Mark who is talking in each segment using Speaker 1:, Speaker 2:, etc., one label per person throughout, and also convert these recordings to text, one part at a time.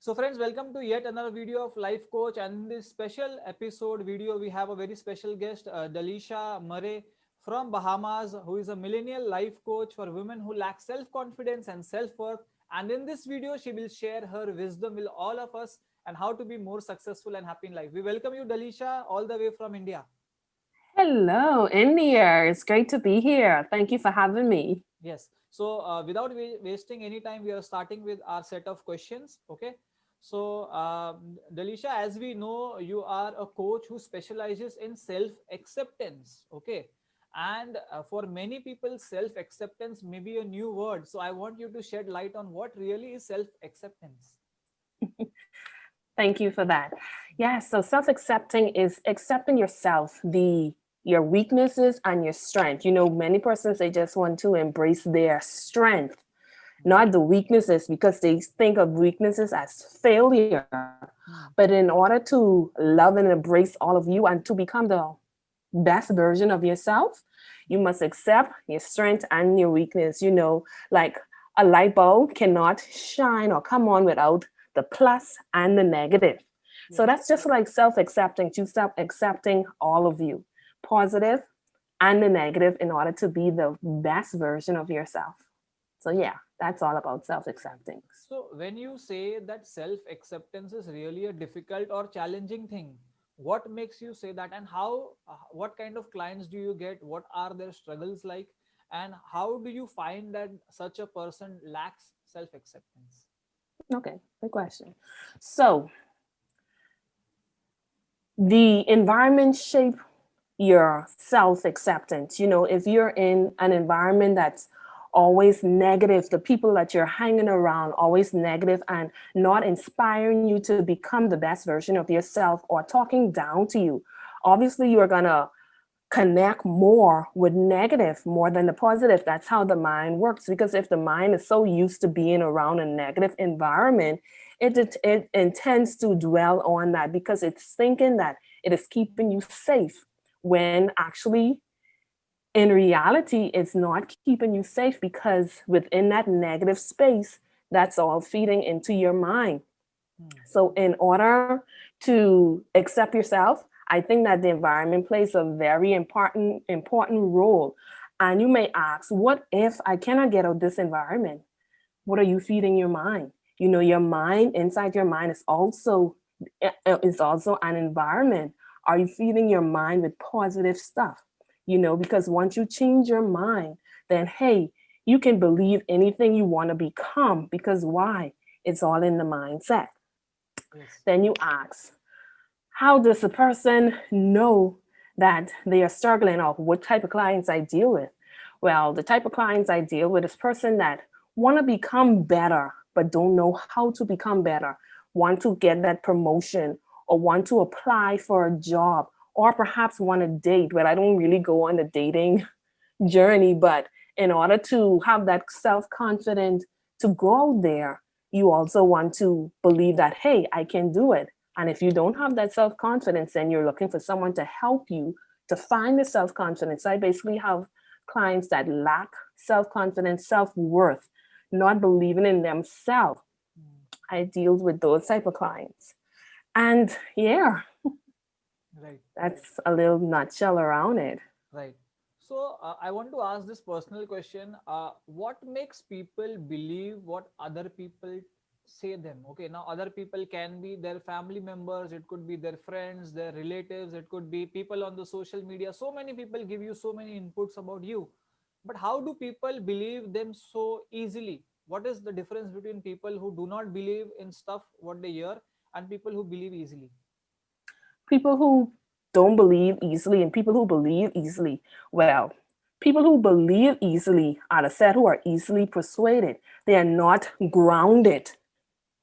Speaker 1: So friends, welcome to yet another video of Life Coach. And in this special episode video, we have a very special guest, Daliesha Murray from Bahamas, who is a millennial life coach for women who lack self-confidence and self-worth. And in this video, she will share her wisdom with all of us and how to be more successful and happy in life. We welcome you, Daliesha, all the way from India.
Speaker 2: Hello, India. It's great to be here. Thank you for having me.
Speaker 1: Yes. So without wasting any time, we are starting with our set of questions. Okay. So, Daliesha, as we know, you are a coach who specializes in self acceptance. Okay. And for many people, self acceptance may be a new word. So, I want you to shed light on what really is self acceptance.
Speaker 2: Thank you for that. Yeah, so self-accepting is accepting yourself, the your weaknesses and your strength. Many persons they just want to embrace their strength, not the weaknesses, because they think of weaknesses as failure. But in order to love and embrace all of you and to become the best version of yourself, you must accept your strength and your weakness. Like a light bulb cannot shine or come on without the plus and the negative. So
Speaker 1: Yes.
Speaker 2: that's just like self-accepting, to stop accepting all of you, positive and the negative, in order to be the best version of yourself. So yeah, that's all about self-accepting.
Speaker 1: So, when you say that self acceptance is really a difficult or challenging thing, what makes you say that, and how, what kind of clients do you get? What are their struggles like? And how do you find that such a person lacks self acceptance?
Speaker 2: Okay, good question. So the environment shape your self-acceptance. If you're in an environment that's always negative, the people that you're hanging around always negative and not inspiring you to become the best version of yourself, or talking down to you, obviously you're gonna connect more with negative more than the positive. That's how the mind works. Because if the mind is so used to being around a negative environment, it intends to dwell on that, because it's thinking that it is keeping you safe, when actually in reality it's not keeping you safe, because within that negative space, that's all feeding into your mind.
Speaker 1: Hmm.
Speaker 2: So in order to accept yourself, I think that the environment plays a very important role. And you may ask, what if I cannot get out this environment? What are you feeding your mind? Your mind, inside your mind, is also an environment. Are you feeding your mind with positive stuff? Because once you change your mind, then hey, you can believe anything you want to become. Because why? It's all in the mindset.
Speaker 1: Yes.
Speaker 2: Then you ask, how does a person know that they are struggling, or what type of clients I deal with? Well, the type of clients I deal with is person that want to become better but don't know how to become better, want to get that promotion, or want to apply for a job, or perhaps want to date. But I don't really go on the dating journey, but in order to have that self-confidence to go out there, you also want to believe that hey, I can do it. And if you don't have that self-confidence, then you're looking for someone to help you to find the self-confidence. I basically have clients that lack self-confidence, self-worth, not believing in themselves.
Speaker 1: Hmm.
Speaker 2: I deal with those type of clients. And yeah,
Speaker 1: Right. Right.
Speaker 2: that's a little nutshell around it.
Speaker 1: Right. So I want to ask this personal question. What makes people believe what other people say them? Okay, now other people can be their family members, it could be their friends, their relatives, it could be people on the social media. So many people give you so many inputs about you. But how do people believe them so easily? What is the difference between people who do not believe in stuff what they hear and people who believe easily?
Speaker 2: People who don't believe easily and people who believe easily. Well, people who believe easily are the set who are easily persuaded. They are not grounded.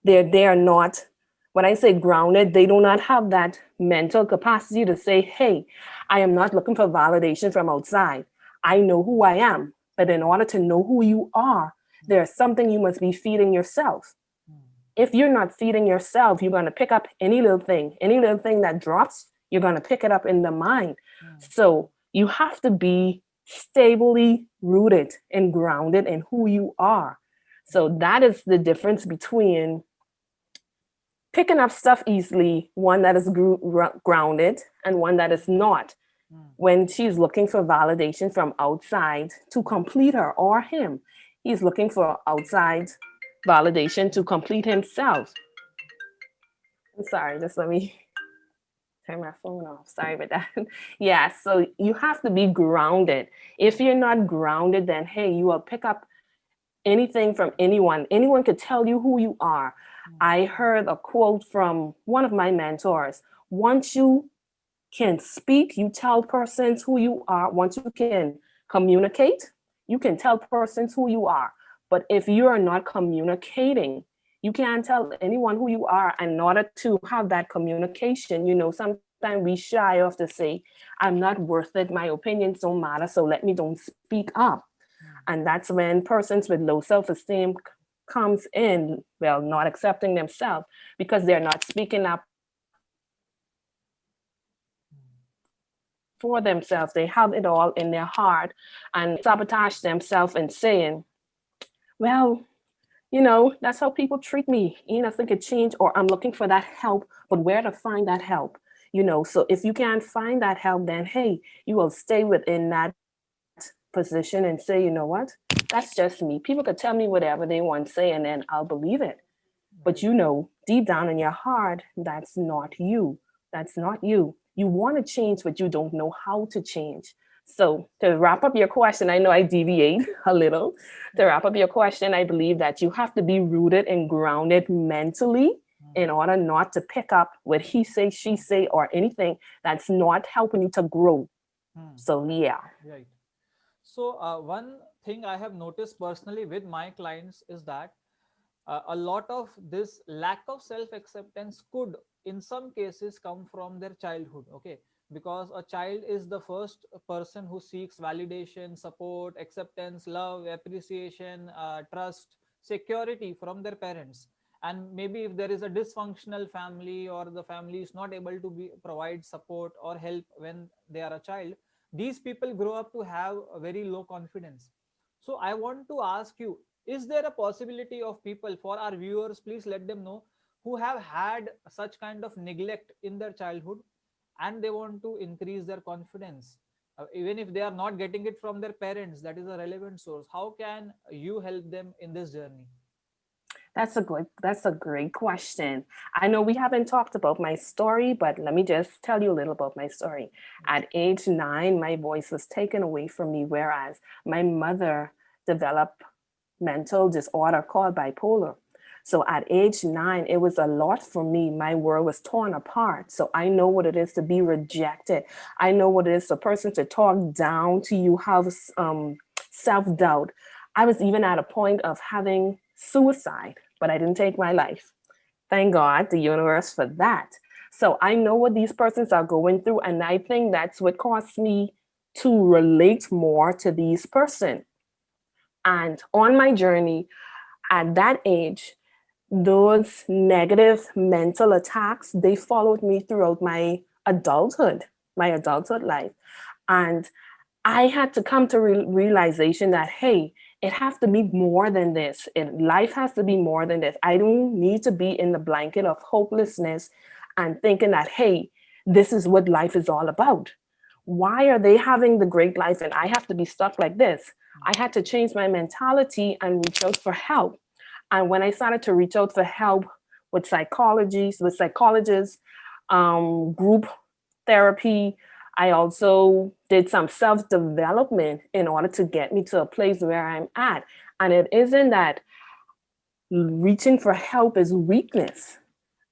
Speaker 2: They are not, when I say grounded, they do not have that mental capacity to say, hey, I am not looking for validation from outside. I know who I am. But in order to know who you are, there's something you must be feeding yourself.
Speaker 1: Hmm.
Speaker 2: If you're not feeding yourself, you're going to pick up any little thing that drops, you're going to pick it up in the mind.
Speaker 1: Hmm.
Speaker 2: So you have to be stably rooted and grounded in who you are. So that is the difference between picking up stuff easily, one that is grounded and one that is not.
Speaker 1: mm,
Speaker 2: When she's looking for validation from outside to complete her, or him, he's looking for outside validation to complete himself. I'm sorry, just let me turn my phone off. Sorry about that. Yeah, so you have to be grounded. If you're not grounded, then hey, you will pick up anything from anyone. Anyone could tell you who you are.
Speaker 1: mm,
Speaker 2: I heard a quote from one of my mentors. Once you can speak, you tell persons who you are. Once you can communicate, you can tell persons who you are. But if you are not communicating, you can't tell anyone who you are. And in order to have that communication, sometimes we shy off to say, I'm not worth it. My opinions don't matter. So let me don't speak up.
Speaker 1: mm,
Speaker 2: And that's when persons with low self-esteem comes in, well, not accepting themselves because they're not speaking up for themselves. They have it all in their heart and sabotage themselves and saying, well, that's how people treat me. Nothing could change, or I'm looking for that help, but where to find that help? So if you can't find that help, then hey, you will stay within that position and say, you know what? That's just me. People could tell me whatever they want to say and then I'll believe it. But
Speaker 1: right.
Speaker 2: deep down in your heart, that's not you. That's not you. You want to change, but you don't know how to change. So, to wrap up your question, I know I deviate a little. To
Speaker 1: Yeah.
Speaker 2: wrap up your question, I believe that you have to be rooted and grounded mentally
Speaker 1: Mm,
Speaker 2: in order not to pick up what he say, she say, or anything that's not helping you to grow.
Speaker 1: mm,
Speaker 2: So, yeah.
Speaker 1: right. So, one thing I have noticed personally with my clients is that a lot of this lack of self acceptance could in some cases come from their childhood. Okay, because a child is the first person who seeks validation, support, acceptance, love, appreciation, trust, security from their parents. And maybe if there is a dysfunctional family, or the family is not able to provide support or help when they are a child, these people grow up to have a very low confidence. So I want to ask you, is there a possibility of people, for our viewers, please let them know, who have had such kind of neglect in their childhood and they want to increase their confidence, even if they are not getting it from their parents, that is a relevant source. How can you help them in this journey?
Speaker 2: That's a great question. I know we haven't talked about my story, but let me just tell you a little about my story.
Speaker 1: Yes.
Speaker 2: At age 9, my voice was taken away from me, whereas my mother developed mental disorder called bipolar. So at age 9, it was a lot for me. My world was torn apart. So I know what it is to be rejected. I know what it is for a person to talk down to you, have self doubt. I was even at a point of having suicide, but I didn't take my life. Thank God, the universe for that. So I know what these persons are going through, and I think that's what caused me to relate more to these persons. And on my journey at that age, those negative mental attacks, they followed me throughout my adulthood life. And I had to come to realization that, hey, it has to be more than this. Life has to be more than this. I don't need to be in the blanket of hopelessness and thinking that, hey, this is what life is all about. Why are they having the great life and I have to be stuck like this? I had to change my mentality and reach out for help. And when I started to reach out for help with psychologists, group therapy, I also did some self development in order to get me to a place where I'm at. And it isn't that reaching for help is weakness.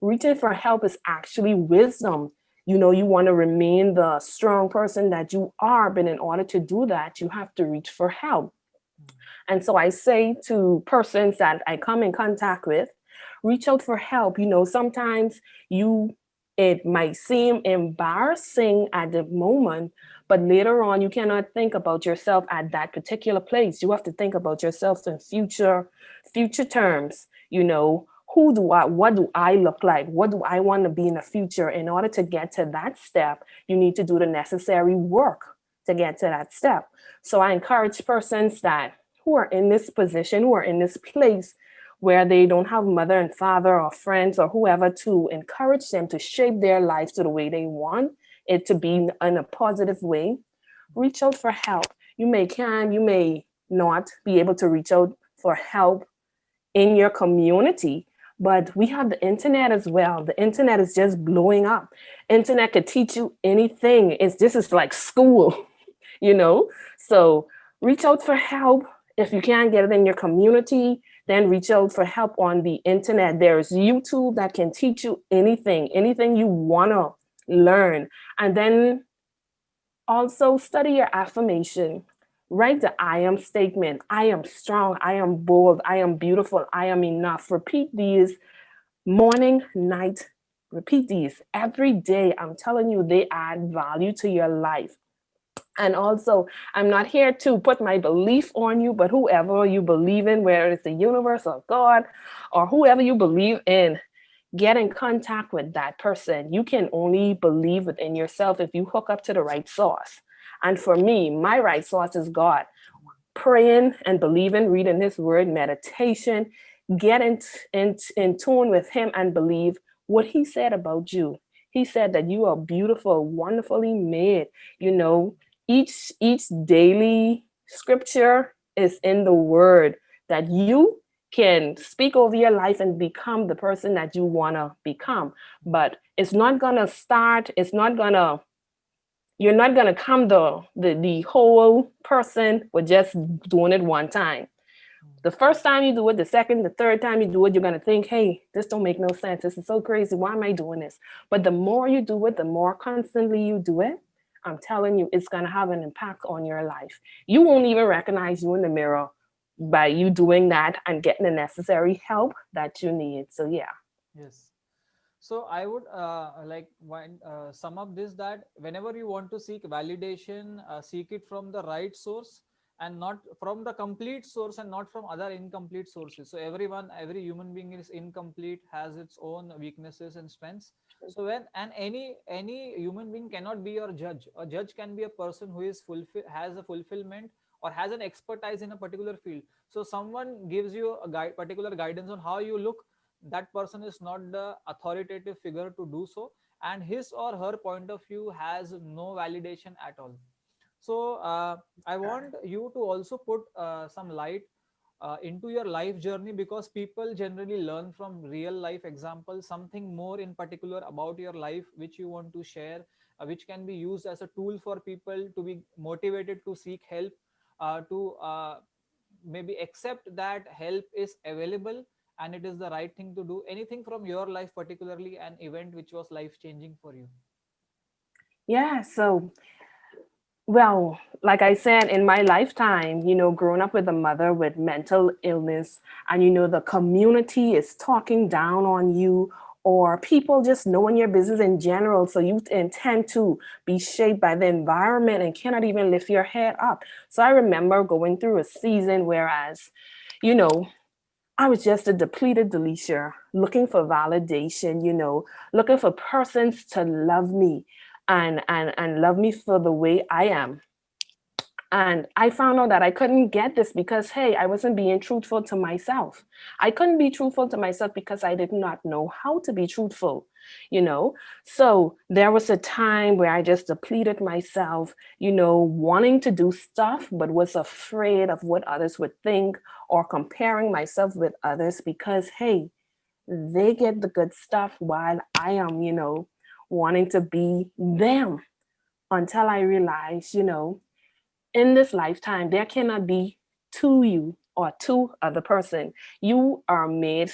Speaker 2: Reaching for help is actually wisdom. You want to remain the strong person that you are, but in order to do that, you have to reach for help.
Speaker 1: Mm,
Speaker 2: And so I say to persons that I come in contact with, reach out for help. Sometimes you it might seem embarrassing at the moment, but later on you cannot think about yourself at that particular place. You have to think about yourself in future terms. Who do I what do I look like? What do I want to be in the future? In order to get to that step, you need to do the necessary work to get to that step. So I encourage persons that who are in this position, who are in this place, where they don't have mother and father or friends or whoever to encourage them to shape their lives to the way they want it to be in a positive way, reach out for help. You may not be able to reach out for help in your community, but we have the internet as well. The internet is just blowing up. Internet could teach you anything. It's This is like school, you know. So reach out for help. If you can't get it in your community, then reach out for help on the internet. There's YouTube that can teach you anything you wanna learn. And then also study your affirmation. Write the I am statement. I am strong. I am bold. I am beautiful. I am enough. Repeat these morning, night. Repeat these every day. I'm telling you, they add value to your life. And also, I'm not here to put my belief on you, but whoever you believe in, whether it's the universe or God or whoever you believe in, get in contact with that person. You can only believe within yourself if you hook up to the right source. And for me, my right source is God. Praying and believing, reading His Word, meditation, get in tune with Him and believe what He said about you. He said that you are beautiful, wonderfully made. You know, each daily scripture is in the Word that you can speak over your life and become the person that you want to become. But it's not going to start, it's not going to you're not gonna come the whole person with just doing it one time. The first time you do it, the second, the third time you do it, you're gonna think, hey, this don't make no sense. This is so crazy. Why am I doing this? But the more you do it, the more constantly you do it, I'm telling you, it's gonna have an impact on your life. You won't even recognize you in the mirror by you doing that and getting the necessary help that you need. So yeah.
Speaker 1: Yes. So I would sum up this, that whenever you want to seek validation, seek it from the right source and not from the complete source and not from other incomplete sources. So every human being is incomplete, has its own weaknesses and strengths. So when and any human being cannot be your judge. A judge can be a person who has a fulfillment or has an expertise in a particular field. So someone gives you a particular guidance on how you look, that person is not the authoritative figure to do so, and his or her point of view has no validation at all. So I want you to also put some light into your life journey, because people generally learn from real life examples, something more in particular about your life which you want to share, which can be used as a tool for people to be motivated to seek help, to maybe accept that help is available and it is the right thing to do. Anything from your life, particularly an event which was life changing for you?
Speaker 2: Yeah, so well, like I said, in my lifetime, growing up with a mother with mental illness, and the community is talking down on you, or people just knowing your business in general. So you intend to be shaped by the environment and cannot even lift your head up. So I remember going through a season whereas, you know, I was just a depleted Daliesha, looking for validation, looking for persons to love me and love me for the way I am. And I found out that I couldn't get this because, hey, I wasn't being truthful to myself. I couldn't be truthful to myself because I did not know how to be truthful, you know? So there was a time where I just depleted myself, wanting to do stuff, but was afraid of what others would think or comparing myself with others because, hey, they get the good stuff while I am, wanting to be them until I realized, in this lifetime, there cannot be two you or two other person. You are made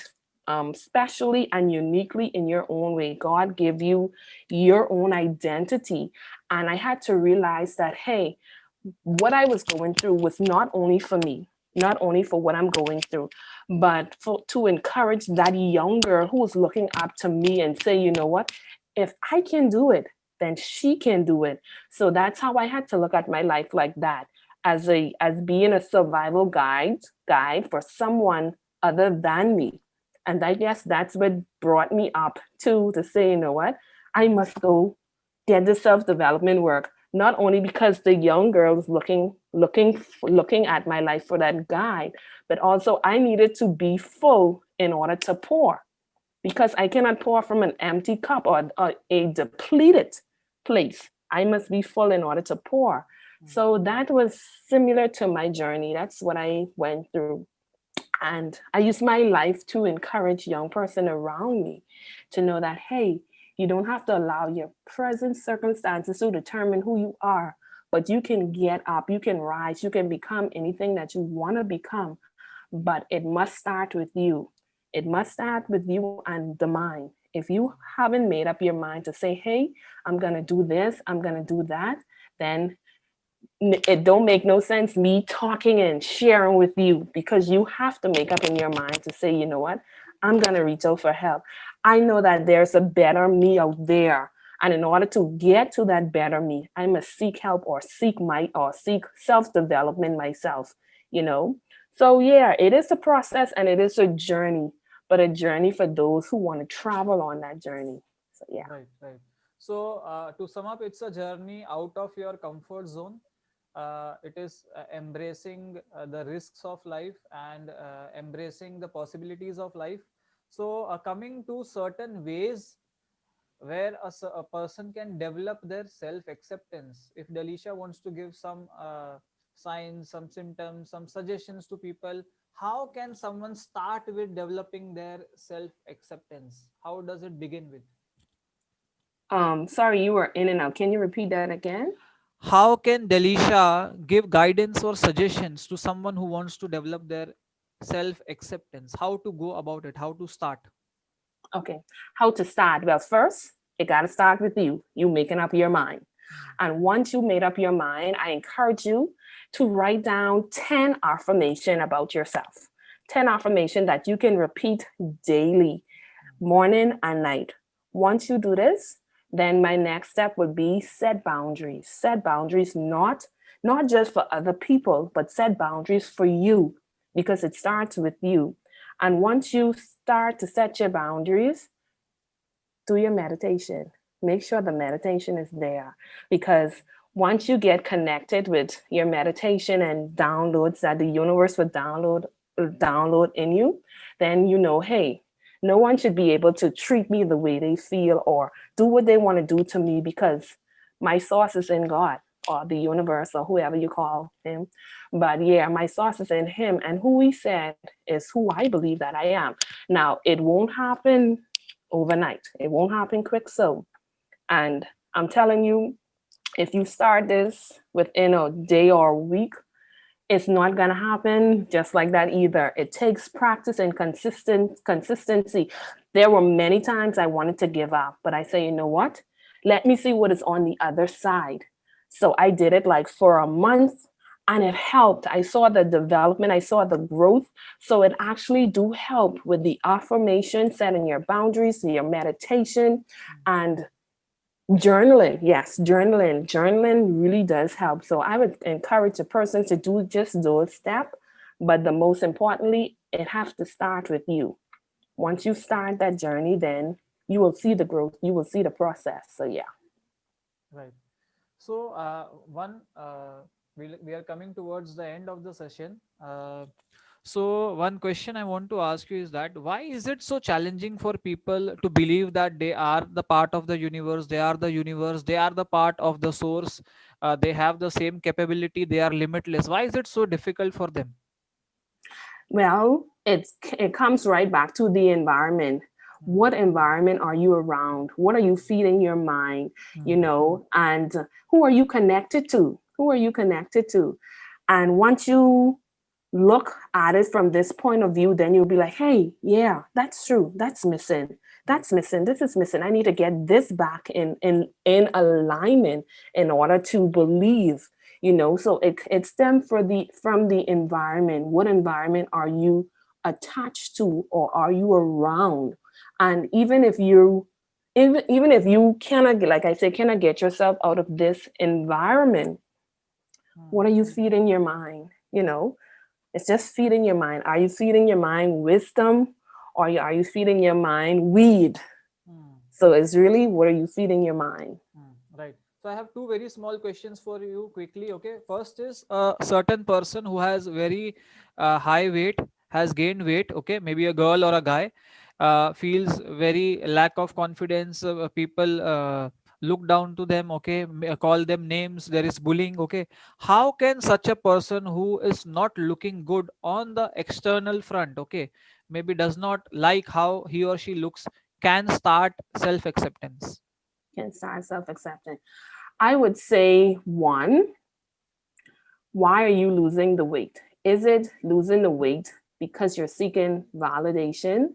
Speaker 2: specially and uniquely in your own way. God gave you your own identity. And I had to realize that, hey, what I was going through was not only for me, not only for what I'm going through, but to encourage that young girl who was looking up to me and say, you know what, if I can do it, then she can do it. So that's how I had to look at my life, like that, as being a survival guide for someone other than me. And I guess that's what brought me up to say, you know what, I must go get the self-development work. Not only because the young girl was looking at my life for that guide, but also I needed to be full in order to pour, because I cannot pour from an empty cup or a depleted place. I must be full in order to pour.
Speaker 1: mm,
Speaker 2: So that was similar to my journey. That's what I went through. And I use my life to encourage young person around me to know that, hey, you don't have to allow your present circumstances to determine who you are, but you can get up, you can rise, you can become anything that you want to become. But it must start with you. It must start with you and the mind. If you haven't made up your mind to say, hey, I'm going to do this, I'm going to do that, then it don't make no sense me talking and sharing with you, because you have to make up in your mind to say, you know what, I'm going to reach out for help. I know that there's a better me out there, and in order to get to that better me, I must seek help or seek self-development myself, you know. So yeah, it is a process and it is a journey, but a journey for those who want to travel on that journey. So yeah.
Speaker 1: right, right. So, to sum up, it's a journey out of your comfort zone. It is embracing the risks of life and embracing the possibilities of life. So, coming to certain ways where a person can develop their self acceptance. If Daliesha wants to give some signs, some symptoms, some suggestions to people, how can someone start with developing their self acceptance? How does it begin with?
Speaker 2: Sorry, you were in and out. Can you repeat that again?
Speaker 1: How can Delisha give guidance or suggestions to someone who wants to develop their self acceptance? How to go about it? How to start?
Speaker 2: Okay. How to start? Well, first, it got to start with you. You making up your mind.
Speaker 1: Mm,
Speaker 2: And once you made up your mind, I encourage you to write down 10 affirmation about yourself. 10 affirmation that you can repeat daily, morning and night. Once you do this, then my next step would be set boundaries. Set boundaries, not just for other people, but set boundaries for you, because it starts with you. And once you start to set your boundaries, do your meditation. Make sure the meditation is there, because once you get connected with your meditation and downloads that the universe would download in you, then you know, hey, no one should be able to treat me the way they feel or do what they want to do to me, because my source is in God or the universe or whoever you call him. But yeah, my source is in him, and who he said is who I believe that I am. Now, it won't happen overnight. It won't happen quick. So, and I'm telling you, if you start this within a day or a week, it's not gonna happen just like that either. It takes practice and consistency. There were many times I wanted to give up, but I say, you know what? Let me see what is on the other side. So I did it like for a month, and it helped. I saw the development, I saw the growth. So it actually do help with the affirmation, setting your boundaries, your meditation, and journaling. Yes, journaling really does help. So I would encourage a person to do just those steps, but the most importantly, it has to start with you. Once you start that journey, then you will see the growth, you will see the process. So yeah.
Speaker 1: right. So, we are coming towards the end of the session. So, one question I want to ask you is that why is it so challenging for people to believe that they are the part of the universe, they are the universe, they are the part of the source, they have the same capability, they are limitless? Why is it so difficult for them?
Speaker 2: Well, it comes right back to the environment.
Speaker 1: Hmm,
Speaker 2: What environment are you around? What are you feeding your mind? You
Speaker 1: hmm,
Speaker 2: know, and who are you connected to? Who are you connected to? And once you look at it from this point of view, then you'll be like, hey, yeah, that's true. That's missing.
Speaker 1: hmm,
Speaker 2: That's missing. This is missing. I need to get this back in alignment in order to believe. You know, so it stems from the environment. What environment are you attached to or are you around? And even if you cannot, like I said, cannot get yourself out of this environment,
Speaker 1: hmm,
Speaker 2: what are you feeding your mind? You know, it's just feeding your mind. Are you feeding your mind wisdom, or are you feeding your mind weed?
Speaker 1: hmm.
Speaker 2: So it's really, what are you feeding your mind?
Speaker 1: Hmm, right. So So I have two very small questions for you quickly. Okay, first is a certain person who has very high weight, has gained weight. Okay, maybe a girl or a guy, feels very lack of confidence. People look down to them. Okay, call them names. There is bullying. Okay, how can such a person who is not looking good on the external front, okay, maybe does not like how he or she looks, can start self acceptance?
Speaker 2: Can start self-acceptance. I would say one, why are you losing the weight? Is it losing the weight because you're seeking validation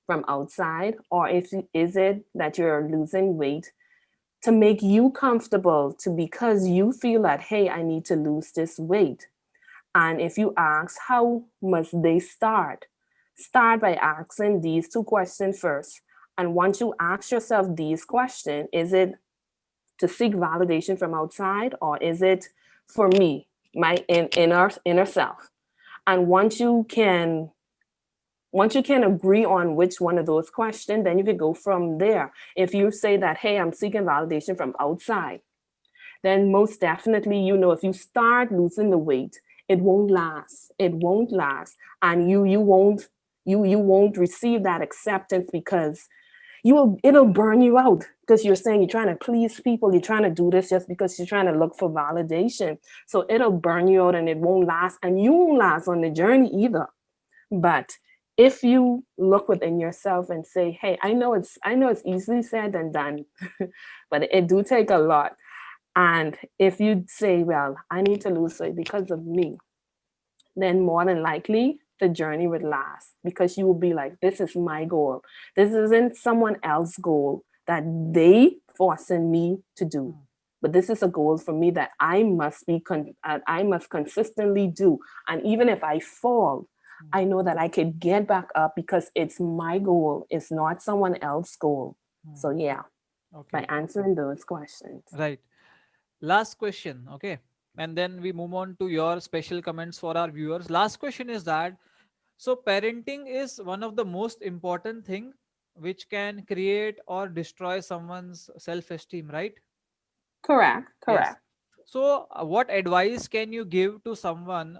Speaker 2: from outside, or if is it that you're losing weight to make you comfortable, to because you feel that, hey, I need to lose this weight? And if you ask how must they start, start by asking these two questions first. And once you ask yourself these questions, is it to seek validation from outside, or is it for me, my inner self? And once you can agree on which one of those questions, then you can go from there. If you say that, hey, I'm seeking validation from outside, then most definitely, if you start losing the weight, it won't last. It won't last. And you won't receive that acceptance, because it'll burn you out, because you're saying you're trying to please people, you're trying to do this just because you're trying to look for validation. So it'll burn you out, and it won't last, and you won't last on the journey either. But if you look within yourself and say, hey, I know it's easily said than done, but it do take a lot. And if you say, well, I need to lose weight because of me, then more than likely the journey would last, because you will be like, this is my goal. This isn't someone else's goal that they forcing me to do.
Speaker 1: Hmm.
Speaker 2: But this is a goal for me that I must consistently do. And even if I fall,
Speaker 1: Hmm.
Speaker 2: I know that I could get back up, because it's my goal. It's not someone else's goal.
Speaker 1: Hmm.
Speaker 2: So yeah, by
Speaker 1: Okay,
Speaker 2: answering those questions.
Speaker 1: right. Last question, okay, and then we move on to your special comments for our viewers. Last question is that, so parenting is one of the most important thing which can create or destroy someone's self esteem, right?
Speaker 2: Correct,
Speaker 1: Yes.
Speaker 2: correct.
Speaker 1: So, what advice can you give to someone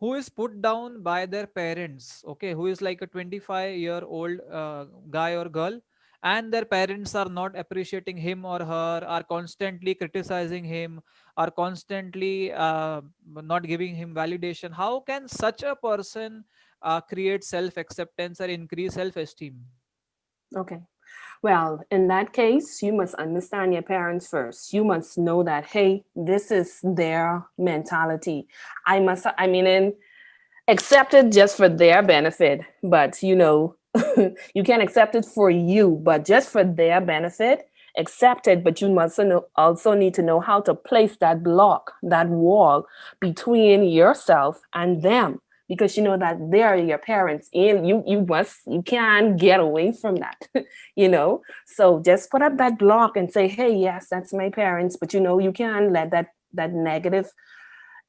Speaker 1: who is put down by their parents? Okay, who is like a 25-year-old guy or girl, and their parents are not appreciating him or her, are constantly criticizing him, are constantly not giving him validation. How can such a person create self acceptance or increase self esteem?
Speaker 2: Okay. Well, in that case, you must understand your parents first. You must know that, hey, this is their mentality. I mean, accept it just for their benefit, but you can accept it for you, but just for their benefit, accept it. But you must also need to know how to place that block, that wall between yourself and them, because you know that they are your parents, and you can't get away from that. So just put up that block and say, hey, yes, that's my parents, but you can't let that negative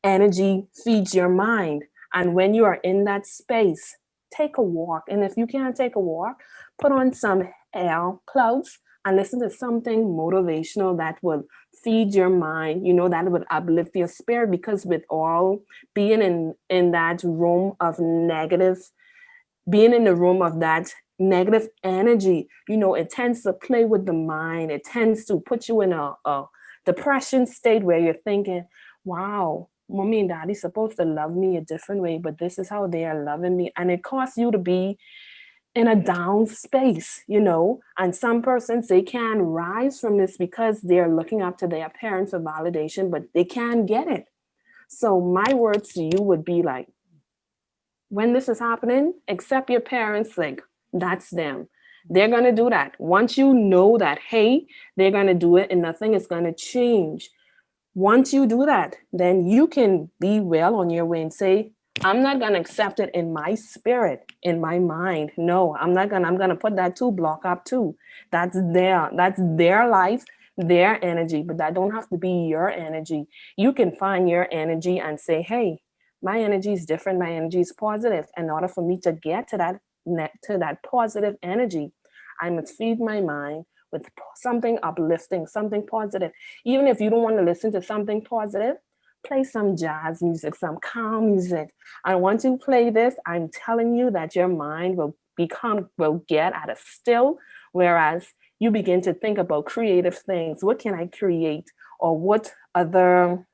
Speaker 2: energy feeds your mind. And when you are in that space, take a walk. And if you can't take a walk, put on some air clouds and listen to something motivational that will feed your mind, that would uplift your spirit. Because with all being in that room of negative, being in the room of that negative energy, it tends to play with the mind. It tends to put you in a depression state where you're thinking, wow, mommy and daddy's supposed to love me a different way, but this is how they are loving me. And it costs you to be in a down space. And some persons, they can rise from this because they're looking up to their parents for validation, but they can't get it. So my words to you would be like, when this is happening, accept your parents, like that's them. They're going to do that. Once you know that, hey, they're going to do it and nothing is going to change. Once you do that, then you can be well on your way and say, I'm not going to accept it in my spirit, in my mind. No, I'm going to put that two block up too. That's their life, their energy, but that don't have to be your energy. You can find your energy and say, hey, my energy is different. My energy is positive. In order for me to get to that positive energy, I must feed my mind with something uplifting, something positive. Even if you don't want to listen to something positive, play some jazz music, some calm music. And once you play this, I'm telling you that your mind will get at a still, whereas you begin to think about creative things. What can I create? Or what other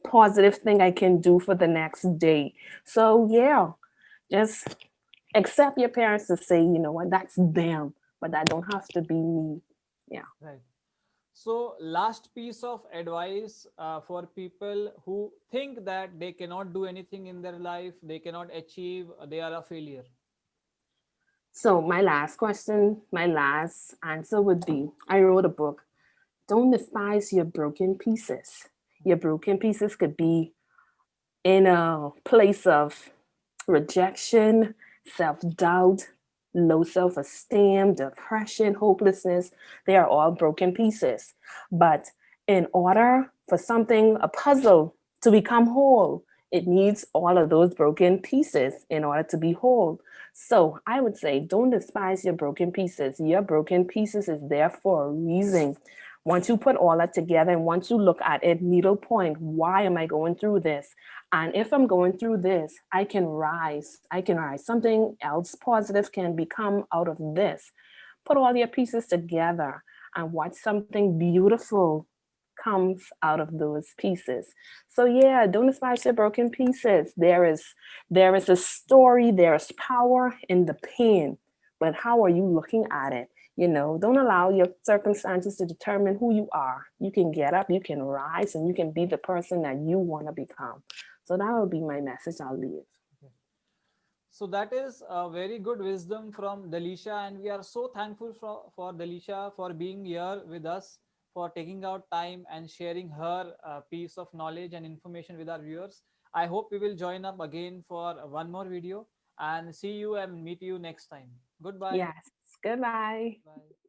Speaker 2: positive thing I can do for the next day? So yeah, just accept your parents to say, you know what, that's them, but that don't have to be me. Yeah.
Speaker 1: Right. So, last piece of advice for people who think that they cannot do anything in their life, they cannot achieve, they are a failure.
Speaker 2: So my last answer would be, I wrote a book. Don't despise your broken pieces. Your broken pieces could be in a place of rejection, self doubt, low self esteem, depression, hopelessness. They are all broken pieces. But in order for something, a puzzle, to become whole, it needs all of those broken pieces in order to be whole. So I would say, don't despise your broken pieces. Your broken pieces is there for a reason. Once you put all that together and once you look at it, needle point, why am I going through this? And if I'm going through this, I can rise. I can rise. Something else positive can become out of this. Put all your pieces together and watch something beautiful comes out of those pieces. So yeah, don't despise your broken pieces. There is a story, there's power in the pain. But how are you looking at it? You know, don't allow your circumstances to determine who you are. You can get up, you can rise, and you can be the person that you want to become. So that would be my message I'll leave.
Speaker 1: Okay. So that is a very good wisdom from Daliesha, and we are so thankful for Daliesha for being here with us, for taking out time and sharing her piece of knowledge and information with our viewers. I hope we will join up again for one more video and see you and meet you next time. Goodbye.
Speaker 2: Yes. Goodbye.
Speaker 1: Bye.